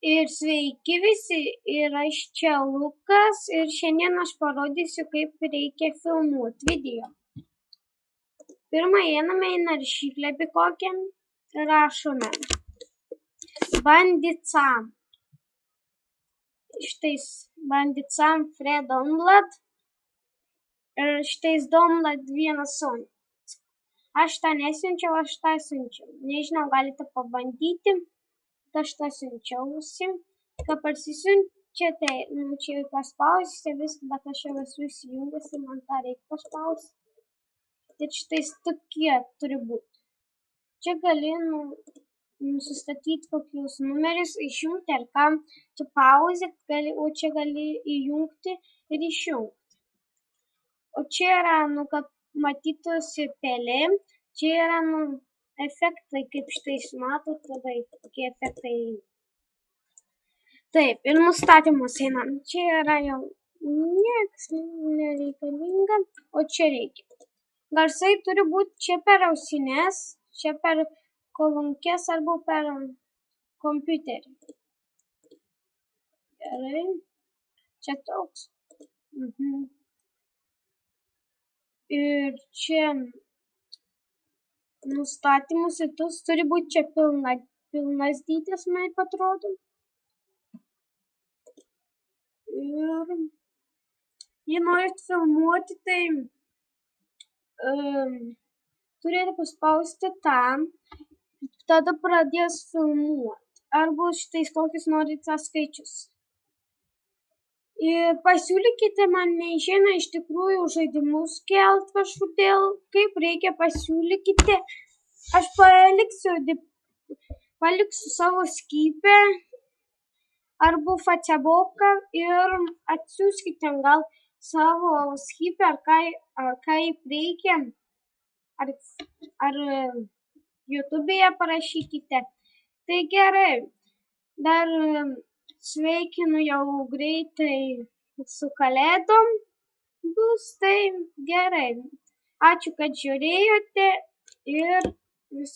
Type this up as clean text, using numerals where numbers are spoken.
Ir sveiki visi, ir aš čia Lukas ir šiandien aš parodysiu, kaip reikia filmuoti video. Pirmą einame į naršyklę kokią ir rašome Bandit Sam. Štais Bandit Sam Free Download ir štais Download 1.0. Aš tą nesiunčiau, aš tą siunčiau. Nežinau, galite pabandyti. Aš tą siunčiausi. Kai parsisiunčiate, čia paspausite viską, bet aš jau esu įsijungęs ir man tą reikia paspausti. Ir štais tokie turi būti. Čia gali nusistatyti kokius numerius, išjungti ar kam. Čia pauzė, o čia gali įjungti ir išjungti. O čia yra, kad matytųsi pelė. Čia yra, efektai, kaip štai matot, labai tokie efektai. Taip, ir nustatymus einam. Čia yra jau nieks nereikalinga, o čia reikia. Garsai turi būti čia per ausines, čia per kolunkės arba per kompiuterį. Gerai. Čia toks. Ir čia nustatymus ir tas turi būti čia pilnas dydis, man atrodo. Ir jei norit filmuoti, tai turėtų paspausti tam, tada pradės filmuoti. Arba šitais kokius norite skaičius. Ir pasiūlykite man, neišeina iš tikrųjų žaidimus kelt kažkodėl, kaip reikia pasiūlykite. Aš paliksiu savo Skype arba Facebooką ir atsiųskite gal savo Skype ar kaip reikia, ar YouTube'e parašykite. Tai gerai, dar sveikinu jau greitai su Kalėdom bus, tai gerai. Ačiū, kad žiūrėjote ir viso